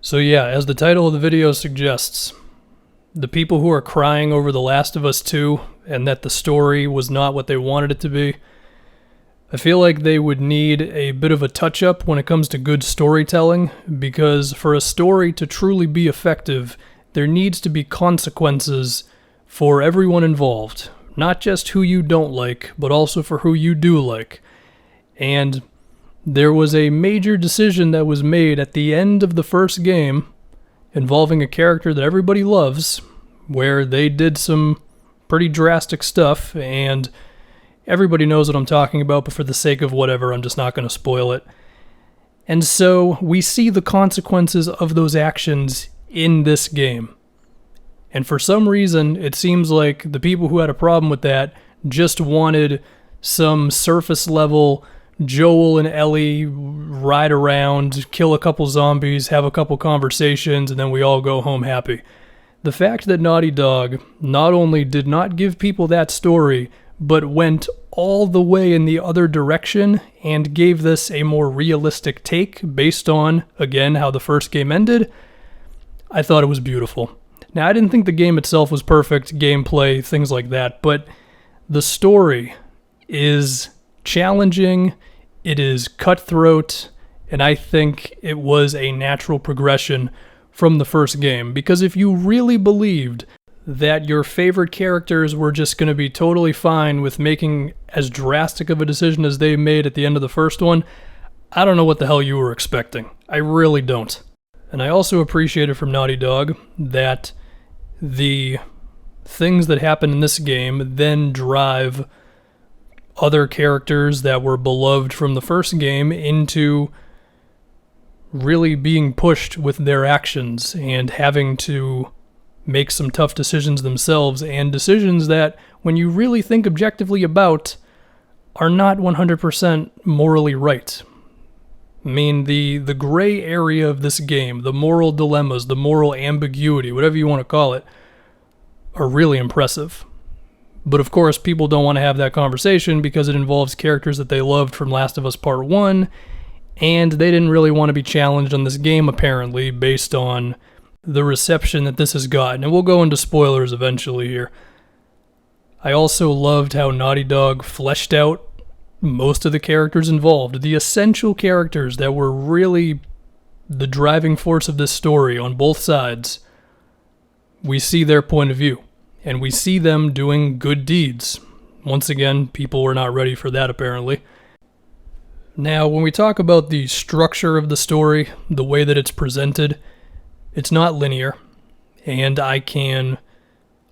So yeah, as the title of the video suggests, the people who are crying over The Last of Us 2 and that the story was not what they wanted it to be, I feel like they would need a bit of a touch-up when it comes to good storytelling, because for a story to truly be effective, there needs to be consequences for everyone involved. Not just who you don't like, but also for who you do like. And there was a major decision that was made at the end of the first game involving a character that everybody loves, where they did some pretty drastic stuff, and everybody knows what I'm talking about, but for the sake of whatever, I'm just not going to spoil it. And so we see the consequences of those actions in this game. And for some reason, it seems like the people who had a problem with that just wanted some surface level Joel and Ellie ride around, kill a couple zombies, have a couple conversations, and then we all go home happy. The fact that Naughty Dog not only did not give people that story, but went all the way in the other direction and gave this a more realistic take based on, again, how the first game ended, I thought it was beautiful. Now, I didn't think the game itself was perfect, gameplay, things like that, but the story is challenging, it is cutthroat, and I think it was a natural progression from the first game. Because if you really believed that your favorite characters were just going to be totally fine with making as drastic of a decision as they made at the end of the first one, I don't know what the hell you were expecting. I really don't. And I also appreciated from Naughty Dog that the things that happen in this game then drive other characters that were beloved from the first game into really being pushed with their actions and having to make some tough decisions themselves, and decisions that, when you really think objectively about, are not 100% morally right. I mean, the gray area of this game, the moral dilemmas, the moral ambiguity, whatever you want to call it, are really impressive. But of course, people don't want to have that conversation because it involves characters that they loved from Last of Us Part 1, and they didn't really want to be challenged on this game, apparently, based on the reception that this has gotten. And we'll go into spoilers eventually here. I also loved how Naughty Dog fleshed out most of the characters involved. The essential characters that were really the driving force of this story on both sides. We see their point of view, and we see them doing good deeds. Once again, people were not ready for that, apparently. Now, when we talk about the structure of the story, the way that it's presented, it's not linear, and I can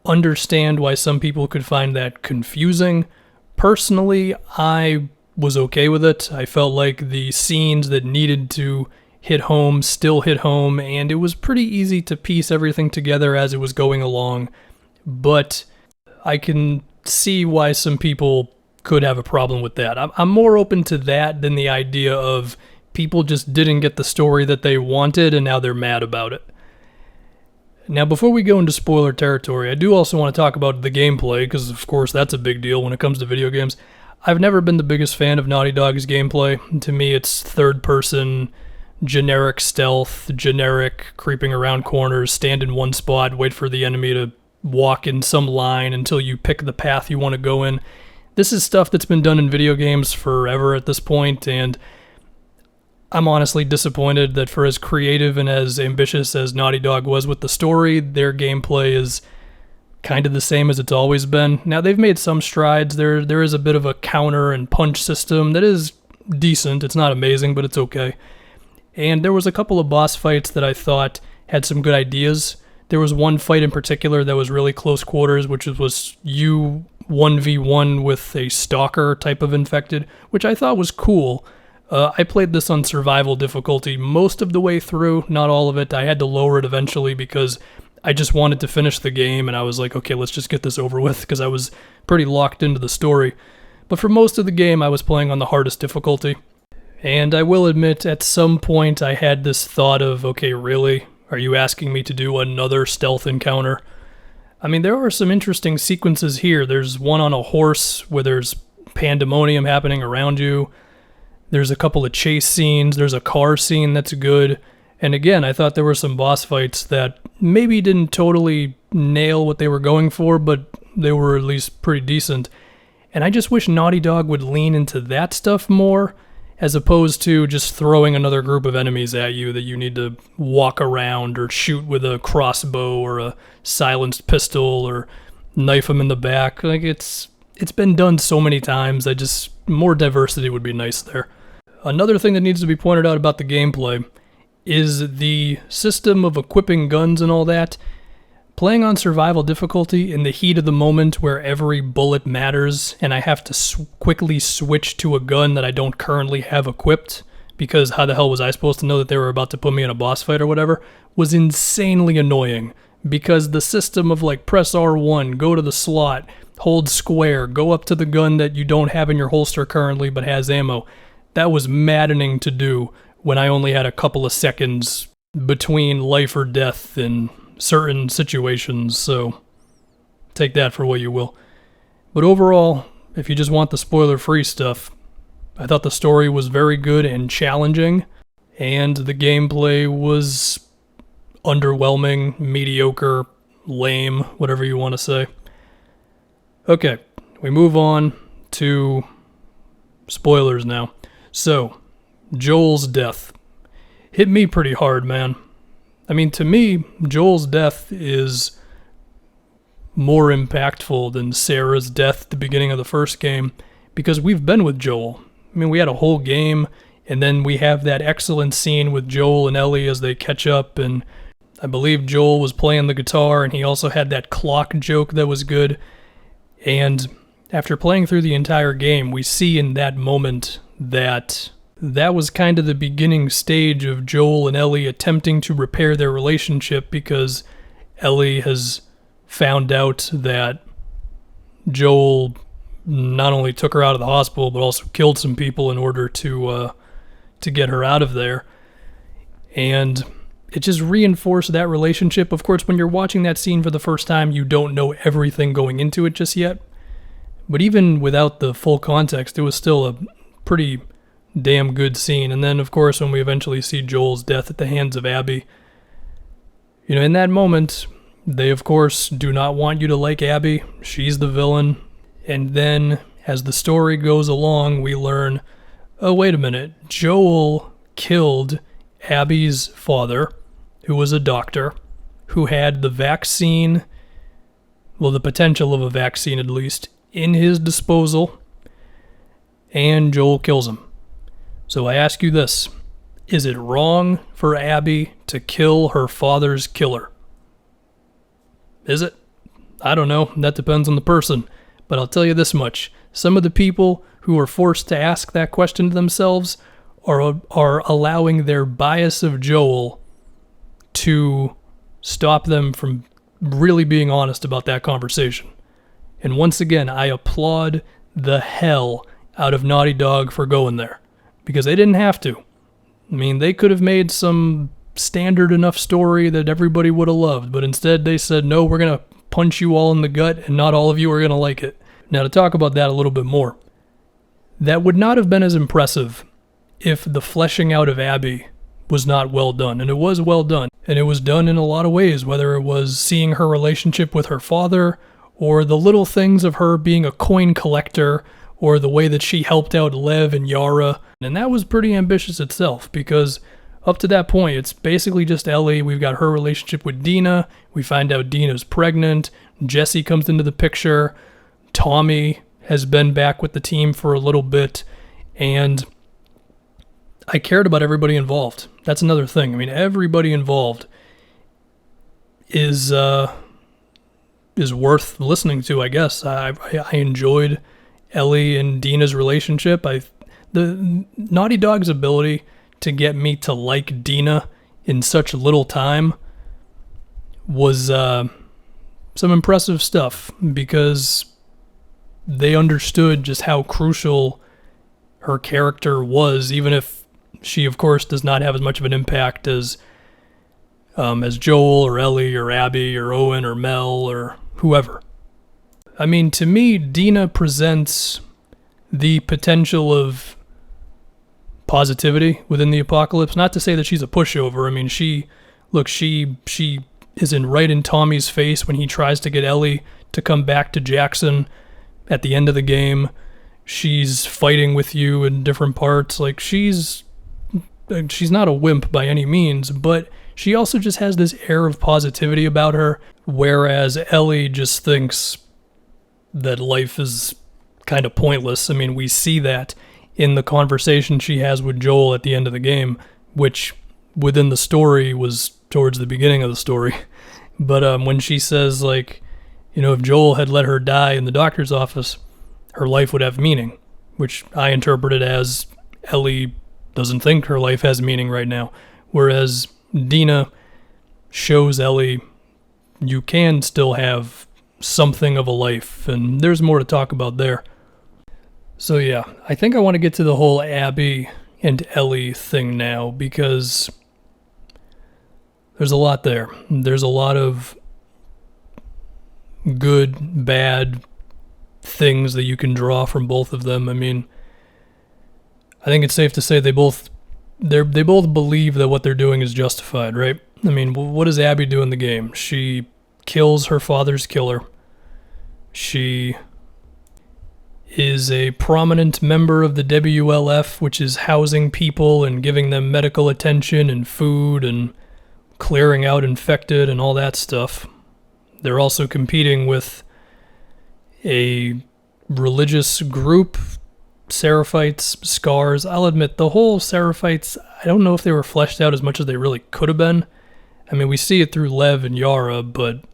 understand why some people could find that confusing. Personally, I was okay with it. I felt like the scenes that needed to hit home still hit home, and it was pretty easy to piece everything together as it was going along. But I can see why some people could have a problem with that. I'm more open to that than the idea of people just didn't get the story that they wanted and now they're mad about it. Now, before we go into spoiler territory, I do also want to talk about the gameplay, because of course that's a big deal when it comes to video games. I've never been the biggest fan of Naughty Dog's gameplay. To me, it's third-person, generic stealth, generic creeping around corners, stand in one spot, wait for the enemy to walk in some line until you pick the path you want to go in. This is stuff that's been done in video games forever at this point, and I'm honestly disappointed that for as creative and as ambitious as Naughty Dog was with the story, their gameplay is kind of the same as it's always been. Now, they've made some strides. There is a bit of a counter and punch system that is decent. It's not amazing, but it's okay. And there was a couple of boss fights that I thought had some good ideas. There was one fight in particular that was really close quarters, which was you 1v1 with a stalker type of infected, which I thought was cool. I played this on survival difficulty most of the way through, not all of it. I had to lower it eventually because I just wanted to finish the game, and I was like, okay, let's just get this over with, because I was pretty locked into the story. But for most of the game, I was playing on the hardest difficulty. And I will admit, at some point, I had this thought of, okay, really? Are you asking me to do another stealth encounter? I mean, there are some interesting sequences here. There's one on a horse where there's pandemonium happening around you. There's a couple of chase scenes. There's a car scene that's good. And again, I thought there were some boss fights that maybe didn't totally nail what they were going for, but they were at least pretty decent. And I just wish Naughty Dog would lean into that stuff more, as opposed to just throwing another group of enemies at you that you need to walk around or shoot with a crossbow or a silenced pistol or knife them in the back. Like, it's been done so many times. More diversity would be nice there. Another thing that needs to be pointed out about the gameplay is the system of equipping guns and all that. Playing on survival difficulty in the heat of the moment where every bullet matters and I have to quickly switch to a gun that I don't currently have equipped, because how the hell was I supposed to know that they were about to put me in a boss fight or whatever, was insanely annoying. Because the system of like press R1, go to the slot, hold square, go up to the gun that you don't have in your holster currently but has ammo, that was maddening to do when I only had a couple of seconds between life or death in certain situations, so take that for what you will. But overall, if you just want the spoiler-free stuff, I thought the story was very good and challenging, and the gameplay was underwhelming, mediocre, lame, whatever you want to say. Okay, we move on to spoilers now. So, Joel's death hit me pretty hard, man. I mean, to me, Joel's death is more impactful than Sarah's death at the beginning of the first game, because we've been with Joel. I mean, we had a whole game, and then we have that excellent scene with Joel and Ellie as they catch up, and I believe Joel was playing the guitar, and he also had that clock joke that was good. And after playing through the entire game, we see in that moment that was kind of the beginning stage of Joel and Ellie attempting to repair their relationship, because Ellie has found out that Joel not only took her out of the hospital, but also killed some people in order to get her out of there. And it just reinforced that relationship. Of course, when you're watching that scene for the first time, you don't know everything going into it just yet. But even without the full context, it was still a pretty damn good scene. And then, of course, when we eventually see Joel's death at the hands of Abby, you know, in that moment, they, of course, do not want you to like Abby. She's the villain. And then, as the story goes along, we learn, oh, wait a minute, Joel killed Abby's father, who was a doctor, who had the vaccine, well, the potential of a vaccine at least, in his disposal, and Joel kills him. So I ask you this, is it wrong for Abby to kill her father's killer? Is it? I don't know, that depends on the person. But I'll tell you this much, some of the people who are forced to ask that question to themselves are allowing their bias of Joel to stop them from really being honest about that conversation. And once again, I applaud the hell out of Naughty Dog for going there, because they didn't have to. I mean, they could have made some standard enough story that everybody would have loved, but instead they said, no, we're going to punch you all in the gut and not all of you are going to like it. Now, to talk about that a little bit more, that would not have been as impressive if the fleshing out of Abby was not well done. And it was well done. And it was done in a lot of ways, whether it was seeing her relationship with her father, or the little things of her being a coin collector, or the way that she helped out Lev and Yara. And that was pretty ambitious itself, because up to that point, it's basically just Ellie. We've got her relationship with Dina. We find out Dina's pregnant. Jesse comes into the picture. Tommy has been back with the team for a little bit. And I cared about everybody involved. That's another thing. I mean, everybody involved is worth listening to, I guess. I enjoyed Ellie and Dina's relationship. The Naughty Dog's ability to get me to like Dina in such little time was some impressive stuff, because they understood just how crucial her character was, even if she, of course, does not have as much of an impact as Joel or Ellie or Abby or Owen or Mel or whoever. I mean, to me, Dina presents the potential of positivity within the apocalypse. Not to say that she's a pushover. I mean, she is right in Tommy's face when he tries to get Ellie to come back to Jackson at the end of the game. She's fighting with you in different parts. Like, she's not a wimp by any means, but she also just has this air of positivity about her, whereas Ellie just thinks that life is kind of pointless. I mean, we see that in the conversation she has with Joel at the end of the game, which within the story was towards the beginning of the story. But when she says, like, if Joel had let her die in the doctor's office, her life would have meaning, which I interpreted as Ellie doesn't think her life has meaning right now. Whereas Dina shows Ellie you can still have something of a life, and there's more to talk about there. So yeah, I think I want to get to the whole Abby and Ellie thing now, because there's a lot there. There's a lot of good, bad things that you can draw from both of them. I mean, I think it's safe to say they both believe that what they're doing is justified, right? I mean, what does Abby do in the game? She kills her father's killer. She is a prominent member of the WLF, which is housing people and giving them medical attention and food and clearing out infected and all that stuff. They're also competing with a religious group, Seraphites, Scars. I'll admit, the whole Seraphites, I don't know if they were fleshed out as much as they really could have been. I mean, we see it through Lev and Yara, but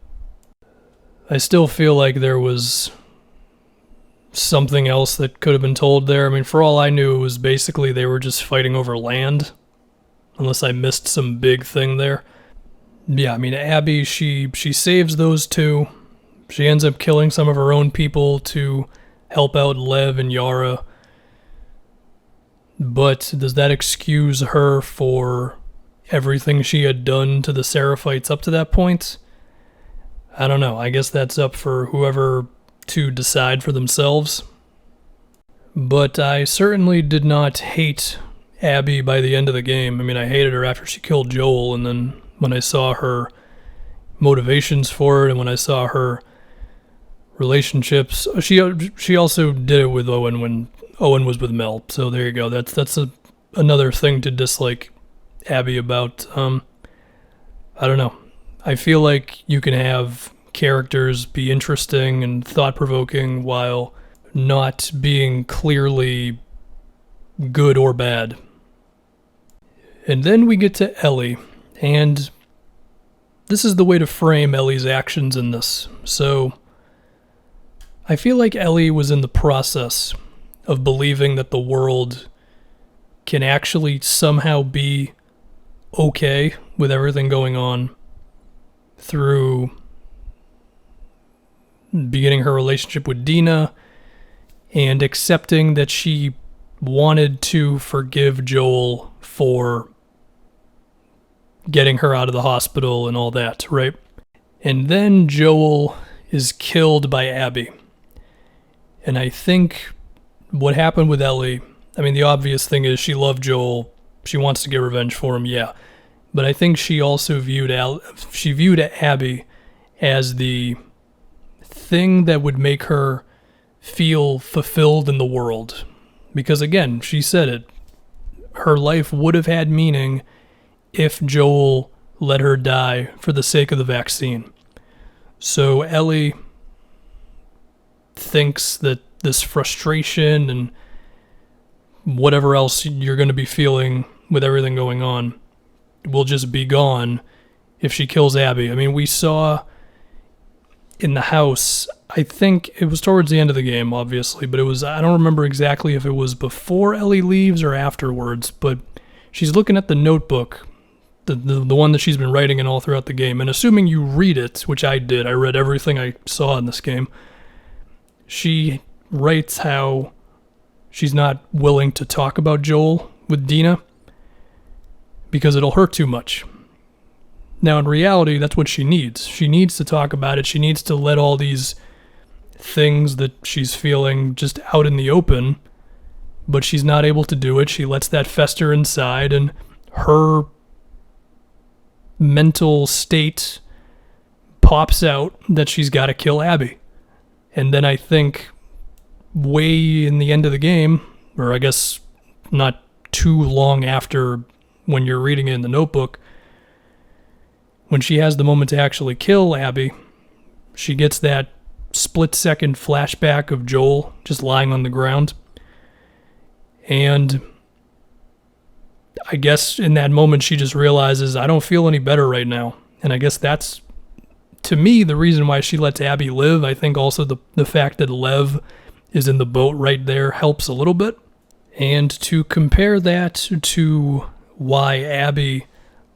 I still feel like there was something else that could have been told there. I mean, for all I knew, it was basically they were just fighting over land, unless I missed some big thing there. Yeah, I mean, Abby, she saves those two. She ends up killing some of her own people to help out Lev and Yara. But does that excuse her for everything she had done to the Seraphites up to that point? I don't know. I guess that's up for whoever to decide for themselves. But I certainly did not hate Abby by the end of the game. I mean, I hated her after she killed Joel, and then when I saw her motivations for it and when I saw her relationships, she also did it with Owen when Owen was with Mel. So there you go. That's another thing to dislike Abby about. I don't know. I feel like you can have characters be interesting and thought-provoking while not being clearly good or bad. And then we get to Ellie, and this is the way to frame Ellie's actions in this. So I feel like Ellie was in the process of believing that the world can actually somehow be okay with everything going on through beginning her relationship with Dina and accepting that she wanted to forgive Joel for getting her out of the hospital and all that, right? And then Joel is killed by Abby. And I think what happened with Ellie, I mean, the obvious thing is she loved Joel. She wants to get revenge for him, yeah. But I think she also viewed Abby as the thing that would make her feel fulfilled in the world. Because again, she said it. Her life would have had meaning if Joel let her die for the sake of the vaccine. So Ellie thinks that this frustration and whatever else you're going to be feeling with everything going on will just be gone if she kills Abby. I mean, we saw in the house, I think it was towards the end of the game, obviously, but I don't remember exactly if it was before Ellie leaves or afterwards, but she's looking at the notebook, the one that she's been writing in all throughout the game, and assuming you read it, which I did, I read everything I saw in this game, she writes how she's not willing to talk about Joel with Dina because it'll hurt too much. Now, in reality, that's what she needs. She needs to talk about it. She needs to let all these things that she's feeling just out in the open. but she's not able to do it. She lets that fester inside, and her mental state pops out that she's got to kill Abby. And then I think way in the end of the game, or I guess not too long after when you're reading it in the notebook, when she has the moment to actually kill Abby, she gets that split-second flashback of Joel just lying on the ground. And I guess in that moment she just realizes, I don't feel any better right now. And I guess that's, to me, the reason why she lets Abby live. I think also the fact that Lev is in the boat right there helps a little bit. And to compare that to why Abby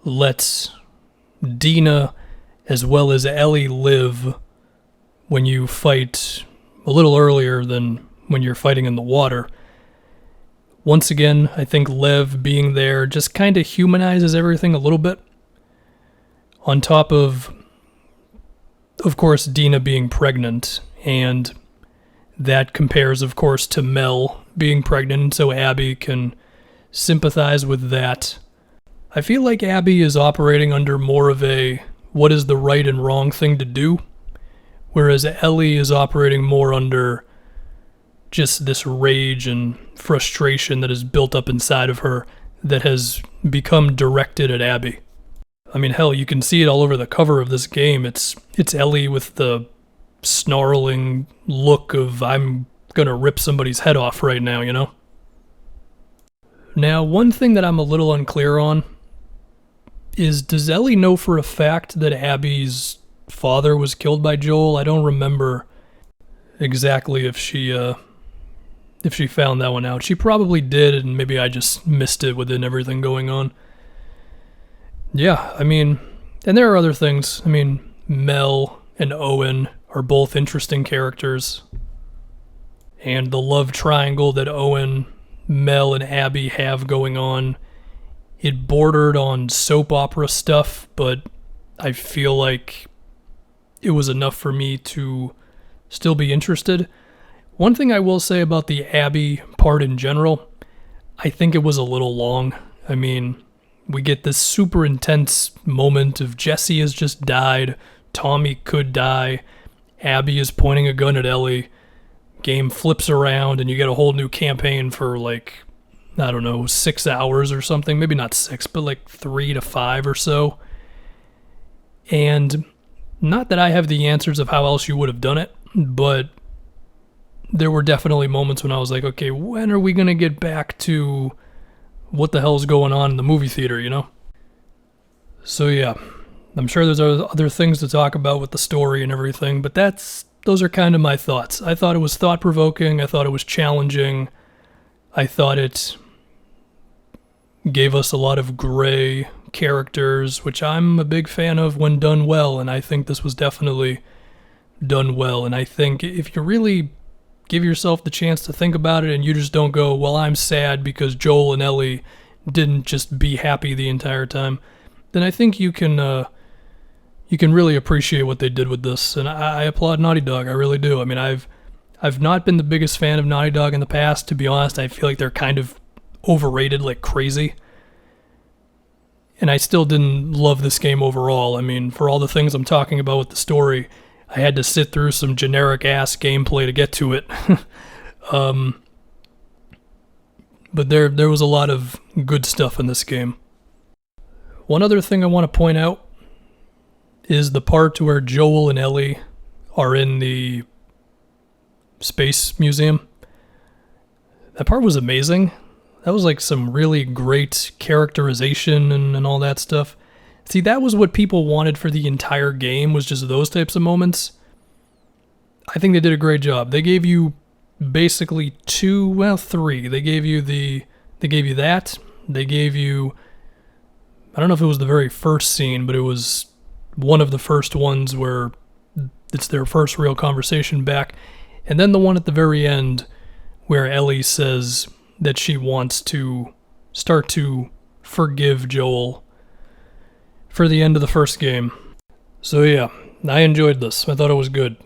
lets Dina as well as Ellie live when you fight a little earlier than when you're fighting in the water. Once again, I think Lev being there just kind of humanizes everything a little bit. On top of course, Dina being pregnant, and that compares, of course, to Mel being pregnant, so Abby can sympathize with that. I feel like Abby is operating under more of a what is the right and wrong thing to do, whereas Ellie is operating more under just this rage and frustration that is built up inside of her that has become directed at Abby. I mean, hell, you can see it all over the cover of this game. It's Ellie with the snarling look of I'm gonna rip somebody's head off right now, you know? Now, one thing that I'm a little unclear on is, does Ellie know for a fact that Abby's father was killed by Joel? I don't remember exactly if she found that one out. She probably did, and maybe I just missed it within everything going on. Yeah, I mean, and there are other things. I mean, Mel and Owen are both interesting characters. And the love triangle that Owen, Mel, and Abby have going on, it bordered on soap opera stuff, but I feel like it was enough for me to still be interested. One thing I will say about the Abby part in general, I think it was a little long. I mean, we get this super intense moment of Jesse has just died, Tommy could die, Abby is pointing a gun at Ellie, game flips around, and you get a whole new campaign for like, I don't know, 6 hours or something. Maybe not 6, but like 3 to 5 or so. And not that I have the answers of how else you would have done it, but there were definitely moments when I was like, okay, when are we going to get back to what the hell's going on in the movie theater, you know? So yeah, I'm sure there's other things to talk about with the story and everything, but those are kind of my thoughts. I thought it was thought-provoking. I thought it was challenging. I thought it gave us a lot of gray characters, which I'm a big fan of when done well, and I think this was definitely done well. And I think if you really give yourself the chance to think about it and you just don't go, well, I'm sad because Joel and Ellie didn't just be happy the entire time, then I think you can really appreciate what they did with this. And I applaud Naughty Dog. I really do. I mean, I've not been the biggest fan of Naughty Dog in the past, to be honest. I feel like they're kind of overrated like crazy. And I still didn't love this game overall. I mean, for all the things I'm talking about with the story, I had to sit through some generic-ass gameplay to get to it. But there was a lot of good stuff in this game. One other thing I want to point out is the part where Joel and Ellie are in the space museum. That part was amazing. That was like some really great characterization and all that stuff. See, that was what people wanted for the entire game, was just those types of moments. I think they did a great job. They gave you basically 3. They gave you that. They gave you, I don't know if it was the very first scene, but it was one of the first ones where it's their first real conversation back. And then the one at the very end where Ellie says that she wants to start to forgive Joel for the end of the first game. So yeah, I enjoyed this. I thought it was good.